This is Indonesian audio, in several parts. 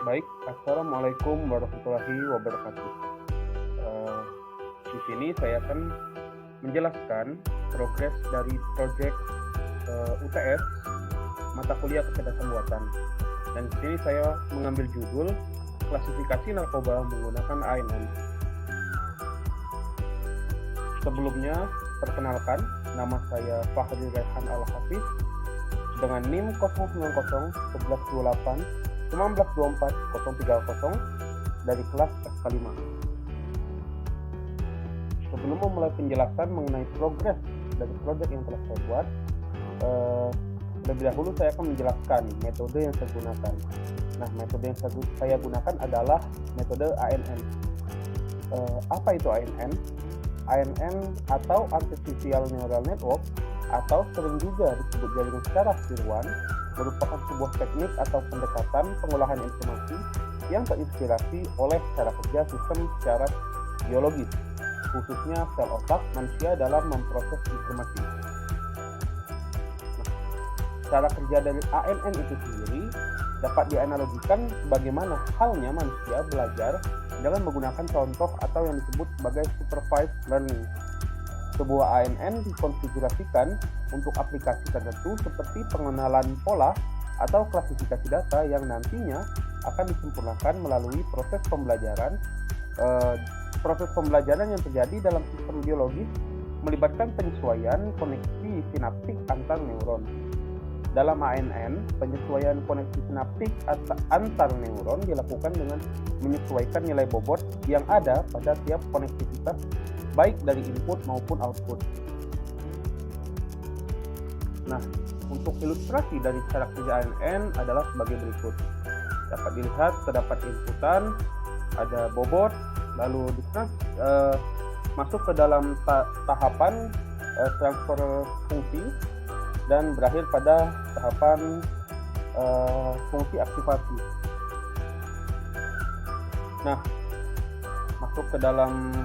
Baik, assalamualaikum warahmatullahi wabarakatuh. Di sini saya akan menjelaskan progres dari proyek UTS mata kuliah kecerdasan buatan. Dan di sini saya mengambil judul klasifikasi narkoba menggunakan ANN. Sebelumnya, perkenalkan, nama saya Fahri Rehan Al-Hafiz dengan NIM 090 1128 1924 030 dari kelas SK5. Sebelum memulai penjelasan mengenai progres dari proyek yang telah saya buat, lebih dahulu saya akan menjelaskan metode yang saya gunakan. Nah, metode yang saya gunakan adalah metode ANN. Apa itu ANN? ANN atau Artificial Neural Network atau sering juga disebut jaringan secara tiruan merupakan sebuah teknik atau pendekatan pengolahan informasi yang terinspirasi oleh cara kerja sistem secara biologis, khususnya sel otak manusia dalam memproses informasi. Nah, cara kerja dari ANN itu sendiri dapat dianalogikan bagaimana halnya manusia belajar dengan menggunakan contoh atau yang disebut sebagai supervised learning. Sebuah ANN dikonfigurasikan untuk aplikasi tertentu seperti pengenalan pola atau klasifikasi data yang nantinya akan disempurnakan melalui proses pembelajaran. Proses pembelajaran yang terjadi dalam sistem biologis melibatkan penyesuaian koneksi sinaptik antar neuron. Dalam ANN, penyesuaian koneksi sinaptik antar neuron dilakukan dengan menyesuaikan nilai bobot yang ada pada tiap konektivitas baik dari input maupun output. Nah, untuk ilustrasi dari cara kerja ANN adalah sebagai berikut. Dapat dilihat terdapat inputan, ada bobot, lalu masuk ke dalam tahapan transfer fungsi dan berakhir pada tahapan fungsi aktivasi. Nah, masuk ke dalam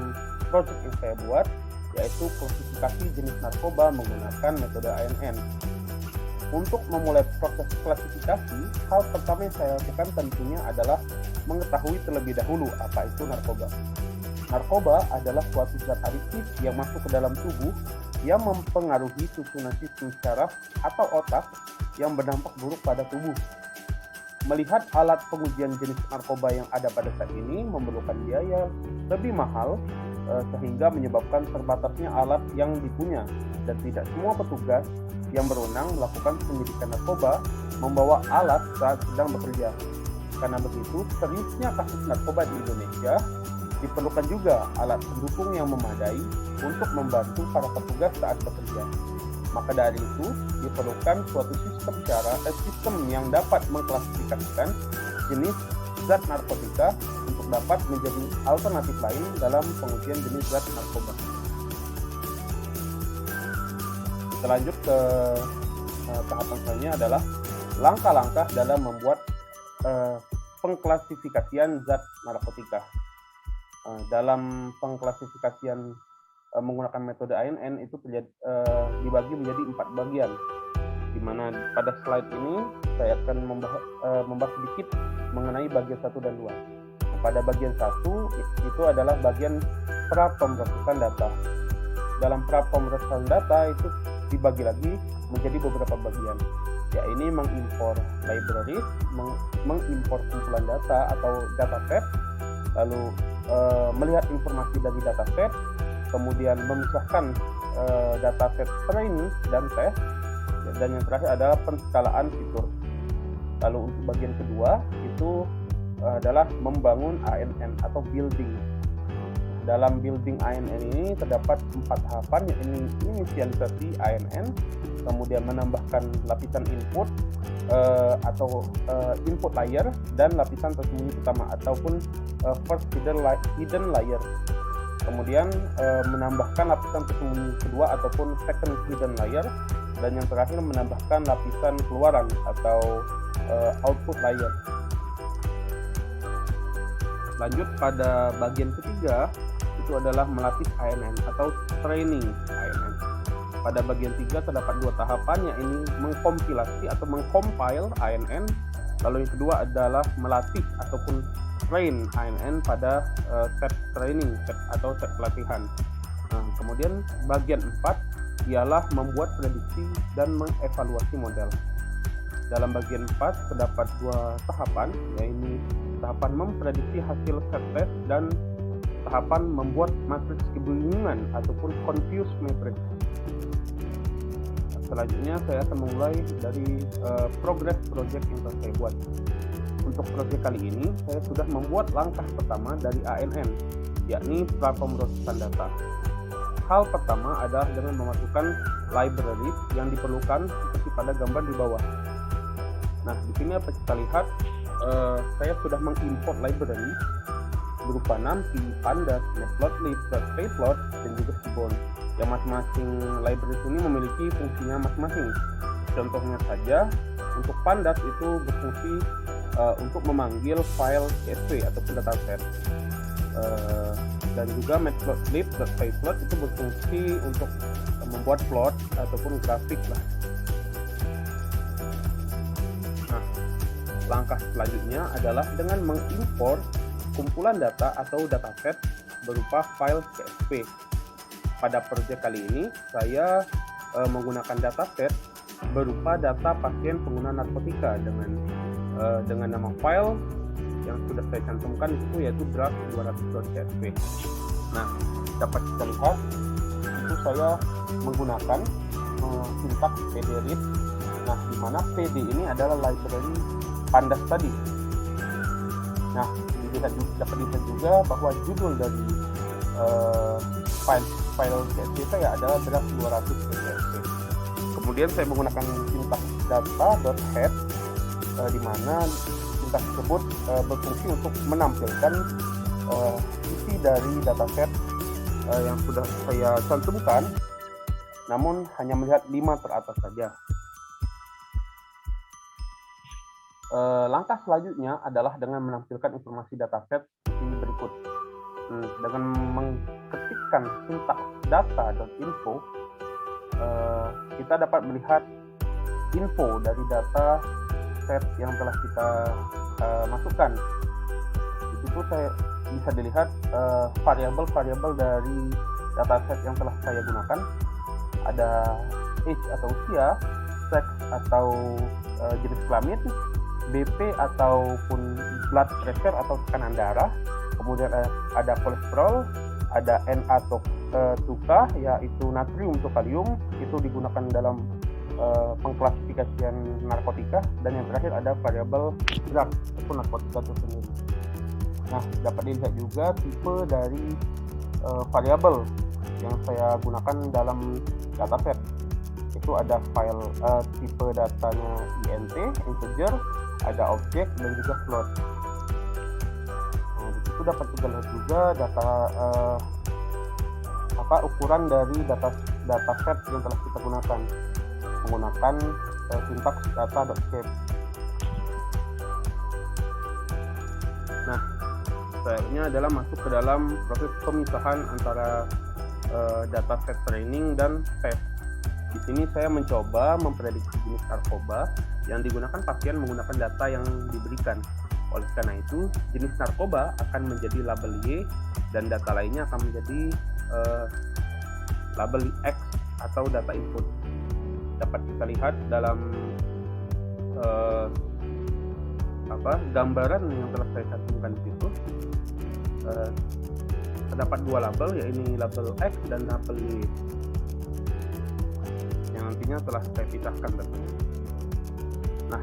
proyek yang saya buat, yaitu klasifikasi jenis narkoba menggunakan metode ANN. Untuk memulai proses klasifikasi, hal pertama yang saya lakukan tentunya adalah mengetahui terlebih dahulu apa itu narkoba. Narkoba adalah suatu zat adiktif yang masuk ke dalam tubuh yang mempengaruhi susunan sistem syaraf atau otak yang berdampak buruk pada tubuh. Melihat alat pengujian jenis narkoba yang ada pada saat ini memerlukan biaya lebih mahal, sehingga menyebabkan terbatasnya alat yang dipunya dan tidak semua petugas yang berwenang melakukan penyidikan narkoba membawa alat saat sedang bekerja. Karena begitu, seriusnya kasus narkoba di Indonesia, diperlukan juga alat pendukung yang memadai untuk membantu para petugas saat bekerja. Maka dari itu, diperlukan suatu sistem yang dapat mengklasifikasikan jenis zat narkotika untuk dapat menjadi alternatif lain dalam pengujian jenis zat narkoba. Kita lanjut ke tahapan selanjutnya adalah langkah-langkah dalam membuat pengklasifikasian zat narkotika. Dalam pengklasifikasian menggunakan metode ANN itu dibagi menjadi 4 bagian, di mana pada slide ini saya akan membahas sedikit mengenai bagian 1 dan 2. Pada bagian 1 itu adalah bagian pra-pemrosesan data. Dalam pra-pemrosesan data itu dibagi lagi menjadi beberapa bagian, yaitu mengimpor libraries, mengimpor kumpulan data atau dataset, lalu melihat informasi dari dataset, kemudian memisahkan dataset training dan test, dan yang terakhir adalah penskalaan fitur. Lalu untuk bagian kedua itu adalah membangun ANN atau building. Dalam building ANN ini terdapat 4 tahapan, yaitu inisialisasi ANN, kemudian menambahkan lapisan input atau input layer dan lapisan tersembunyi pertama ataupun first hidden layer. Kemudian menambahkan lapisan tersembunyi kedua ataupun second hidden layer, dan yang terakhir menambahkan lapisan keluaran atau output layer. Lanjut pada bagian ketiga, itu adalah melatih ANN atau training ANN. Pada bagian 3 terdapat 2 tahapan, yaitu mengkompilasi atau mengcompile ANN Lalu yang kedua adalah melatih ataupun train ANN pada set training atau set pelatihan. Nah, kemudian bagian 4 ialah membuat prediksi dan mengevaluasi model. Dalam bagian 4 terdapat 2 tahapan, yaitu tahapan memprediksi hasil set test dan tahapan membuat matriks kebingungan ataupun confused matrix. Selanjutnya saya akan memulai dari progress project yang telah saya buat. Untuk proyek kali ini saya sudah membuat langkah pertama dari ANN, yakni prapemrosesan data. Hal pertama adalah dengan memasukkan library yang diperlukan seperti pada gambar di bawah. Nah, di sini apa kita lihat, saya sudah mengimport library berupa NumPy, Pandas, Matplotlib, Payplot, dan juga Seaborn. Yang masing-masing library ini memiliki fungsinya masing-masing. Contohnya saja, untuk Pandas itu berfungsi untuk memanggil file CSV ataupun dataset. Dan juga Matplotlib, Payplot itu berfungsi untuk membuat plot ataupun grafik lah. Nah, langkah selanjutnya adalah dengan mengimpor kumpulan data atau dataset berupa file CSV. Pada proyek kali ini saya menggunakan dataset berupa data pasien pengguna narkotika dengan nama file yang sudah saya cantumkan itu yaitu draft 200.csv. Nah, dapat kita lihat itu saya menggunakan sintaks pd-read. Nah, di mana pd ini adalah library Pandas tadi. Nah, dapat dilihat juga bahwa judul dari file CSV saya adalah draft 200.csv. Kemudian saya menggunakan sintaks data.head di mana sintaks tersebut berfungsi untuk menampilkan isi dari dataset yang sudah saya cantumkan, namun hanya melihat 5 teratas saja. Langkah selanjutnya adalah dengan menampilkan informasi dataset seperti berikut. Dengan mengetikkan sintaks data.info, kita dapat melihat info dari data set yang telah kita masukkan. Di situ saya bisa dilihat variabel-variabel dari dataset yang telah saya gunakan. Ada age atau usia, sex atau jenis kelamin, BP ataupun blood pressure atau tekanan darah, kemudian ada kolesterol, ada Na2K yaitu natrium atau kalium, itu digunakan dalam pengklasifikasian narkotika, dan yang terakhir ada variabel drug ataupun narkotika itu sendiri. Nah, dapat dilihat juga tipe dari variabel yang saya gunakan dalam dataset. Itu ada file tipe datanya int, integer, ada objek dan juga float. Nah, di situ dapat kita lihat juga data ukuran dari dataset yang telah kita gunakan menggunakan sintaks data.shape. Nah, selanjutnya adalah masuk ke dalam proses pemisahan antara dataset training dan test. Di sini saya mencoba memprediksi jenis narkoba yang digunakan pasien menggunakan data yang diberikan. Oleh karena itu, jenis narkoba akan menjadi label Y dan data lainnya akan menjadi label X atau data input. Dapat kita lihat dalam gambaran yang telah saya cantumkan di situ. Terdapat 2 label, yaitu label X dan label Y, yang nantinya telah saya pisahkan tentunya. Nah,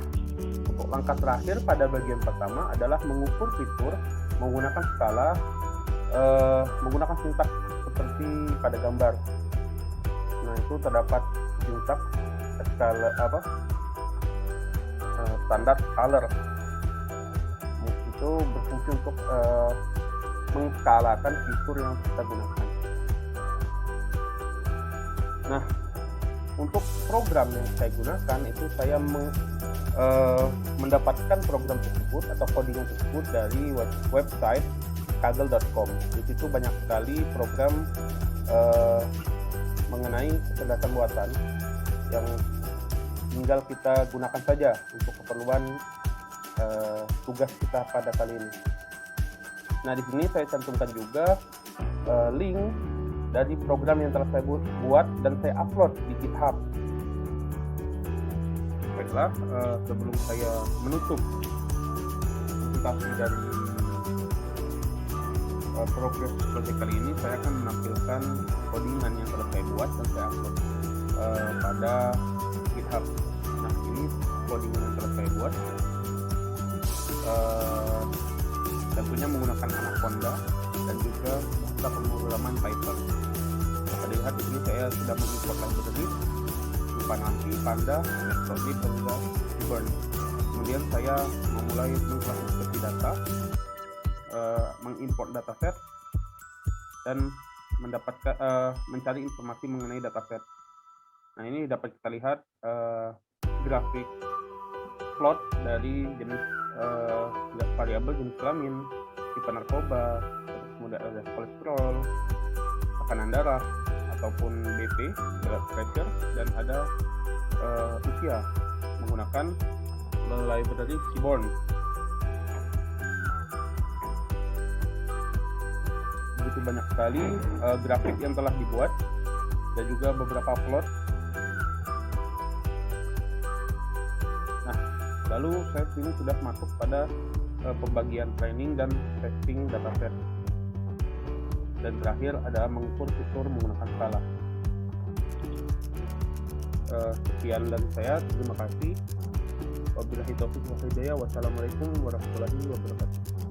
untuk langkah terakhir pada bagian pertama adalah mengukur fitur menggunakan skala, menggunakan sintaks seperti pada gambar. Nah, itu terdapat sintaks skala standar color. Itu berfungsi untuk mengskalakan fitur yang kita gunakan. Nah, untuk program yang saya gunakan itu saya mendapatkan program tersebut atau codingan tersebut dari website kaggle.com. Di situ banyak sekali program mengenai kecerdasan buatan yang tinggal kita gunakan saja untuk keperluan tugas kita pada kali ini. Nah, di sini saya cantumkan juga link dari program yang telah saya buat dan saya upload di GitHub. Baiklah, sebelum saya menutup presentasi dari progres project kali ini, saya akan menampilkan codingan yang telah saya buat dan saya upload pada GitHub. Nah, ini codingan yang telah saya buat. Tentunya menggunakan Anaconda dan juga bahasa pemrograman Python. Dapat dilihat di sini saya sudah mengimport library Nanti, Panda, Matplotlib, dan juga Seaborn. Kemudian saya memulai mengklasifikasi data, mengimport dataset, dan mencari informasi mengenai dataset. Nah, ini dapat kita lihat grafik plot dari jenis variabel jenis kelamin, tipe narkoba, kemudian ada kolesterol, tekanan darah, ataupun BP, blood pressure, dan ada usia menggunakan library Seaborn. Begitu banyak sekali grafik yang telah dibuat dan juga beberapa plot. Nah, lalu saya sini sudah masuk pada pembagian training dan testing dataset. Dan terakhir adalah mengukur fitur menggunakan skala. Sekian dari saya, terima kasih. Wabillahi taufiq wal hidayah. Wassalamualaikum warahmatullahi wabarakatuh.